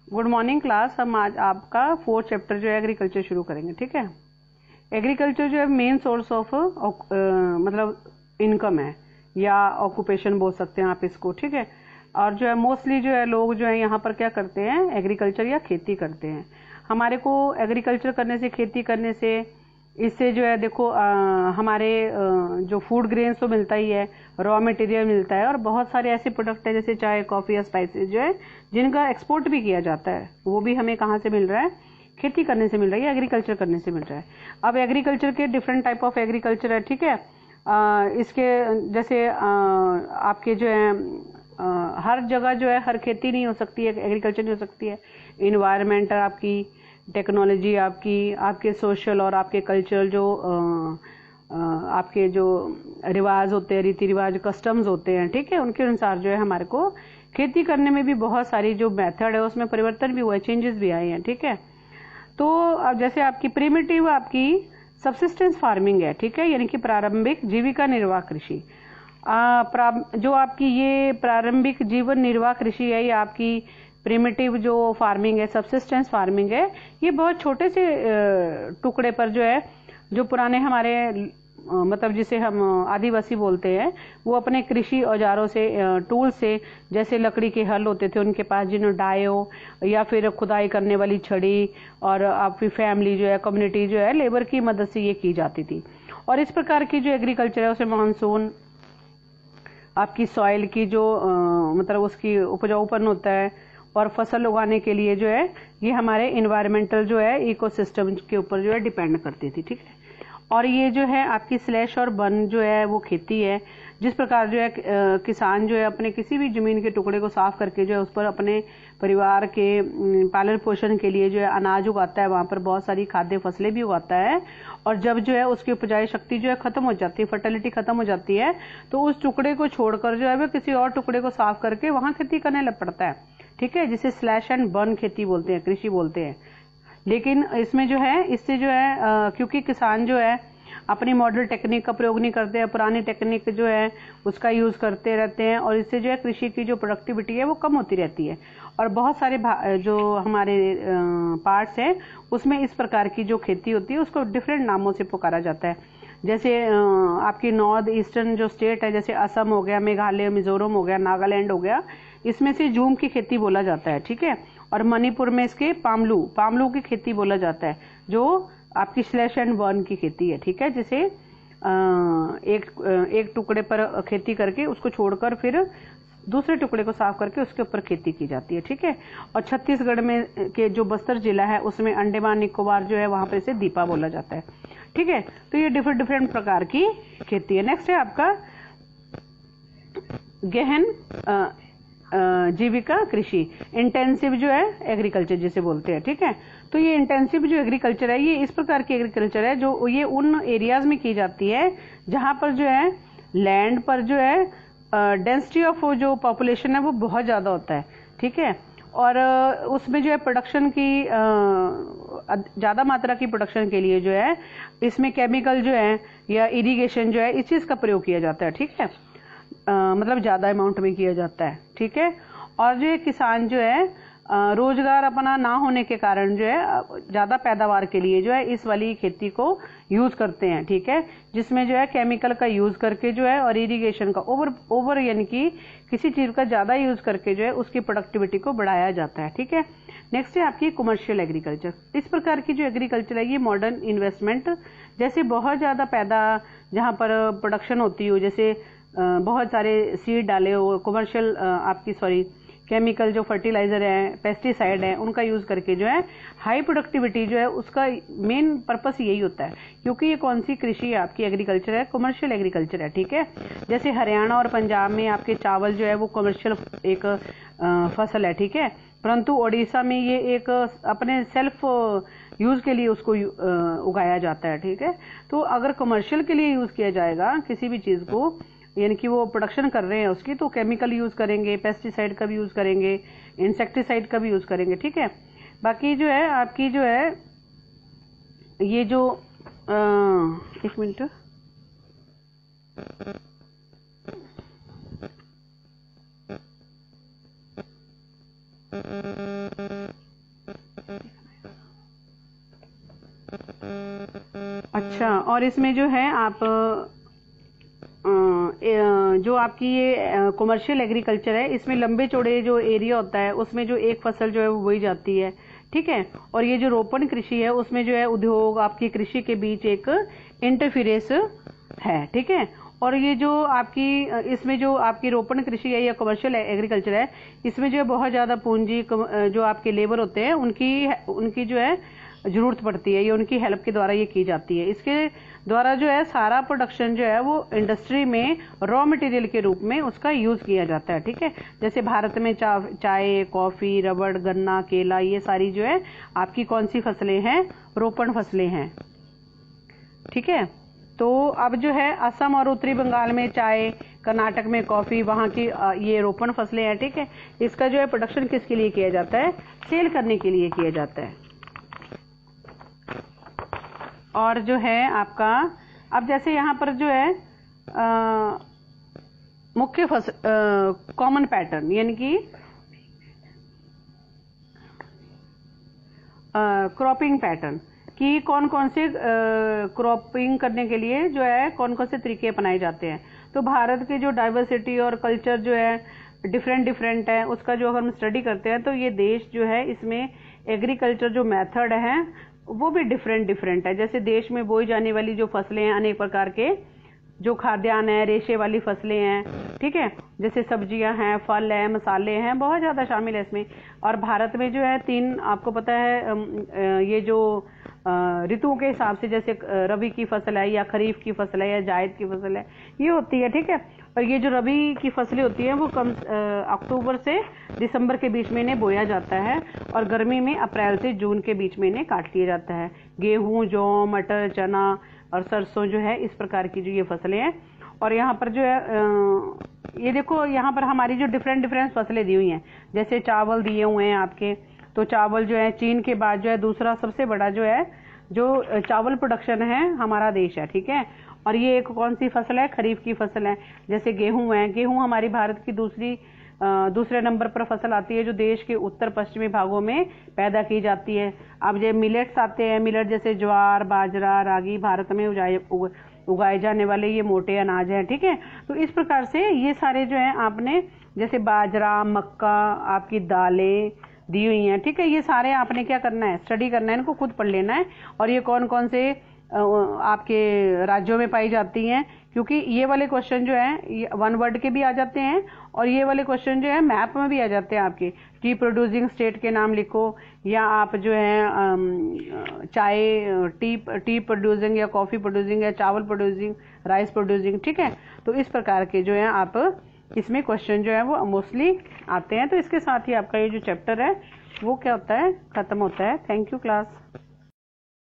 Good morning class. हम आज आपका 4th चैप्टर जो है एग्रीकल्चर शुरू करेंगे। ठीक है, एग्रीकल्चर जो है मेन सोर्स ऑफ मतलब इनकम है या ऑक्यूपेशन बोल सकते हैं आप इसको। ठीक है, और जो है मोस्टली जो है लोग जो है यहाँ पर क्या करते हैं, एग्रीकल्चर या खेती करते हैं। हमारे को एग्रीकल्चर करने से, खेती करने से, इससे जो है देखो हमारे जो फूड ग्रेन्स तो मिलता ही है, रॉ मटेरियल मिलता है, और बहुत सारे ऐसे प्रोडक्ट है जैसे चाय, कॉफ़ी या स्पाइसेस जो है जिनका एक्सपोर्ट भी किया जाता है, वो भी हमें कहाँ से मिल रहा है, खेती करने से मिल रहा है या एग्रीकल्चर करने से मिल रहा है। अब एग्रीकल्चर के डिफरेंट टाइप ऑफ एग्रीकल्चर है। ठीक है, इसके जैसे आपके जो है हर जगह जो है हर खेती नहीं हो सकती है, एग्रीकल्चर नहीं हो सकती है। इन्वायरमेंट आपकी, टेक्नोलॉजी आपकी, आपके सोशल और आपके कल्चरल जो आपके जो रिवाज होते हैं, रीति रिवाज, कस्टम्स होते हैं, ठीक है, उनके अनुसार जो है हमारे को खेती करने में भी बहुत सारी जो मेथड है उसमें परिवर्तन भी हुआ है, चेंजेस भी आए हैं। ठीक है, तो अब जैसे आपकी प्रिमिटिव आपकी सबसिस्टेंस फार्मिंग है, ठीक है, यानी कि प्रारंभिक जीविका निर्वाह कृषि। जो आपकी ये प्रारंभिक जीवन निर्वाह कृषि है, ये आपकी प्रिमिटिव जो फार्मिंग है, सबसिस्टेंस फार्मिंग है, ये बहुत छोटे से टुकड़े पर जो है, जो पुराने हमारे मतलब जिसे हम आदिवासी बोलते हैं, वो अपने कृषि औजारों से, टूल से, जैसे लकड़ी के हल होते थे उनके पास, जिन्होंने डायो या फिर खुदाई करने वाली छड़ी, और आपकी फैमिली जो है, कम्युनिटी जो है, लेबर की मदद से ये की जाती थी। और इस प्रकार की जो एग्रीकल्चर है उसे मानसून, आपकी सॉइल की जो मतलब उसकी उपजाऊपन होता है, और फसल उगाने के लिए जो है ये हमारे इन्वायरमेंटल जो है इकोसिस्टम के ऊपर जो है डिपेंड करती थी। ठीक है, और ये जो है आपकी स्लैश और बर्न जो है वो खेती है, जिस प्रकार जो है किसान जो है अपने किसी भी जमीन के टुकड़े को साफ करके जो है उस पर अपने परिवार के पालन पोषण के लिए जो है अनाज उगाता है, वहाँ पर बहुत सारी खाद्य फसलें भी उगाता है, और जब जो है उसकी उपजाऊ शक्ति जो है खत्म हो जाती है, फर्टिलिटी खत्म हो जाती है, तो उस टुकड़े को छोड़कर जो है वो किसी और टुकड़े को साफ करके वहाँ खेती करने लग पड़ता है। ठीक है, जिसे स्लैश एंड बर्न खेती बोलते हैं, कृषि बोलते हैं। लेकिन इसमें जो है, इससे जो है क्योंकि किसान जो है अपनी मॉडर्न टेक्निक का प्रयोग नहीं करते हैं, पुरानी टेक्निक जो है उसका यूज करते रहते हैं, और इससे जो है कृषि की जो प्रोडक्टिविटी है वो कम होती रहती है। और बहुत सारे जो हमारे पार्ट्स हैं उसमें इस प्रकार की जो खेती होती है उसको डिफरेंट नामों से पुकारा जाता है। जैसे आपकी नॉर्थ ईस्टर्न जो स्टेट है, जैसे असम हो गया, मेघालय, मिजोरम हो गया, नागालैंड हो गया, इसमें से जूम की खेती बोला जाता है। ठीक है, और मणिपुर में इसके पामलू की खेती बोला जाता है, जो आपकी स्लैश एंड बर्न की खेती है। ठीक है, जिसे एक टुकड़े पर खेती करके उसको छोड़कर फिर दूसरे टुकड़े को साफ करके उसके ऊपर खेती की जाती है। ठीक है, और छत्तीसगढ़ में के जो बस्तर जिला है उसमें अंडमान निकोबार जो है वहां पर इसे दीपा बोला जाता है। ठीक है, तो ये डिफरेंट प्रकार की खेती है। नेक्स्ट है आपका गहन जीविका कृषि, इंटेंसिव जो है एग्रीकल्चर जिसे बोलते हैं। ठीक है, तो ये इंटेंसिव जो एग्रीकल्चर है ये इस प्रकार की एग्रीकल्चर है जो ये उन एरियाज में की जाती है जहां पर जो है लैंड पर जो है डेंसिटी ऑफ जो पॉपुलेशन है वो बहुत ज्यादा होता है। ठीक है, और उसमें जो है प्रोडक्शन की ज्यादा मात्रा की प्रोडक्शन के लिए जो है इसमें केमिकल जो है या इरिगेशन जो है इस चीज का प्रयोग किया जाता है। ठीक है, मतलब ज्यादा अमाउंट में किया जाता है। ठीक है, और जो ये किसान जो है रोजगार अपना ना होने के कारण जो है ज्यादा पैदावार के लिए जो है इस वाली खेती को यूज करते हैं। ठीक है, जिसमें जो है केमिकल का यूज करके जो है और इरिगेशन का ओवर यानी कि किसी चीज का ज्यादा यूज करके जो है उसकी प्रोडक्टिविटी को बढ़ाया जाता है। ठीक है, नेक्स्ट है आपकी कमर्शियल एग्रीकल्चर। इस प्रकार की जो एग्रीकल्चर है ये मॉडर्न इन्वेस्टमेंट, जैसे बहुत ज्यादा जहां पर प्रोडक्शन होती हो, जैसे बहुत सारे सीड डाले हो, कमर्शियल आपकी केमिकल जो फर्टिलाइजर है, पेस्टिसाइड है, उनका यूज करके जो है हाई प्रोडक्टिविटी जो है उसका मेन पर्पस यही होता है। क्योंकि ये कौन सी कृषि है आपकी एग्रीकल्चर है, कमर्शियल एग्रीकल्चर है। ठीक है, जैसे हरियाणा और पंजाब में आपके चावल जो है वो कमर्शियल एक फसल है। ठीक है, परंतु ओडिशा में ये एक अपने सेल्फ यूज के लिए उसको उगाया जाता है। ठीक है, तो अगर कमर्शियल के लिए यूज किया जाएगा किसी भी चीज को, यानी कि वो प्रोडक्शन कर रहे हैं उसकी, तो केमिकल यूज करेंगे, पेस्टिसाइड का भी यूज करेंगे, इंसेक्टिसाइड का भी यूज करेंगे। ठीक है, बाकी जो है आपकी जो है ये जो एक मिनट, अच्छा, और इसमें जो है आप जो आपकी ये कमर्शियल एग्रीकल्चर है, इसमें लंबे चौड़े जो एरिया होता है उसमें जो एक फसल जो है वो बोई जाती है, ठीक है। और ये जो रोपण कृषि है उसमें जो है उद्योग आपकी कृषि के बीच एक इंटरफेरेंस है, ठीक है। और ये जो आपकी इसमें जो आपकी रोपण कृषि है या कमर्शियल एग्रीकल्चर है, इसमें जो है बहुत ज़्यादा पूंजी जो आपके लेबर होते हैं उनकी जो है जरूरत पड़ती है, ये उनकी हेल्प के द्वारा ये की जाती है। इसके द्वारा जो है सारा प्रोडक्शन जो है वो इंडस्ट्री में रॉ मटेरियल के रूप में उसका यूज किया जाता है, ठीक है। जैसे भारत में चाय, कॉफी, रबड़, गन्ना, केला, ये सारी जो है आपकी कौन सी फसलें हैं, रोपण फसलें हैं, ठीक है। तो अब जो है असम और उत्तरी बंगाल में चाय, कर्नाटक में कॉफी, वहाँ की ये रोपण फसलें हैं, ठीक है। इसका जो है प्रोडक्शन किसके लिए किया जाता है, सेल करने के लिए किया जाता है। और जो है आपका अब जैसे यहाँ पर जो है मुख्य कॉमन पैटर्न यानी कि क्रॉपिंग पैटर्न कि कौन कौन से क्रॉपिंग करने के लिए जो है कौन कौन से तरीके अपनाए जाते हैं। तो भारत की जो डाइवर्सिटी और कल्चर जो है डिफरेंट है, उसका जो हम स्टडी करते हैं तो ये देश जो है इसमें एग्रीकल्चर जो मेथड है वो भी डिफरेंट है। जैसे देश में बोई जाने वाली जो फसलें हैं, अनेक प्रकार के जो खाद्यान्न है, रेशे वाली फसलें हैं, ठीक है। जैसे सब्जियां हैं, फल है, मसाले हैं, बहुत ज़्यादा शामिल है इसमें। और भारत में जो है 3 आपको पता है ये जो ऋतुओं के हिसाब से, जैसे रबी की फसल है या खरीफ की फसल है या जायद की फसल है, ये होती है, ठीक है। और ये जो रबी की फसलें होती हैं वो अक्टूबर से दिसंबर के बीच में इन्हें बोया जाता है और गर्मी में अप्रैल से जून के बीच में इन्हें काट लिया जाता है। गेहूं, जौ, मटर, चना और सरसों जो है इस प्रकार की जो ये फसलें हैं। और यहाँ पर जो है ये देखो यहाँ पर हमारी जो डिफरेंट फसलें दी हुई हैं, जैसे चावल दिए हुए हैं आपके। तो चावल जो है चीन के बाद जो है दूसरा सबसे बड़ा जो है जो चावल प्रोडक्शन है हमारा देश है, ठीक है। और ये एक कौन सी फसल है, खरीफ की फसल है। जैसे गेहूं है, गेहूं हमारी भारत की दूसरे नंबर पर फसल आती है जो देश के उत्तर पश्चिमी भागों में पैदा की जाती है। अब जो मिलेट्स आते हैं, मिलेट जैसे ज्वार, बाजरा, रागी भारत में उगाए जाने वाले ये मोटे अनाज हैं, ठीक है। तो इस प्रकार से ये सारे जो है आपने जैसे बाजरा, मक्का, आपकी दालें दी हुई हैं, ठीक है। ये सारे आपने क्या करना है, स्टडी करना है, इनको खुद पढ़ लेना है। और ये कौन कौन से आपके राज्यों में पाई जाती हैं, क्योंकि ये वाले क्वेश्चन जो है वन वर्ड के भी आ जाते हैं और ये वाले क्वेश्चन जो है मैप में भी आ जाते हैं आपके। टी प्रोड्यूसिंग स्टेट के नाम लिखो, या आप जो है चाय टी प्रोड्यूसिंग या कॉफी प्रोड्यूसिंग या चावल प्रोड्यूसिंग, राइस प्रोड्यूसिंग, ठीक है। तो इस प्रकार के जो है आप इसमें क्वेश्चन जो है वो मोस्टली आते हैं। तो इसके साथ ही आपका ये जो चैप्टर है वो क्या होता है, खत्म होता है। Thank you class.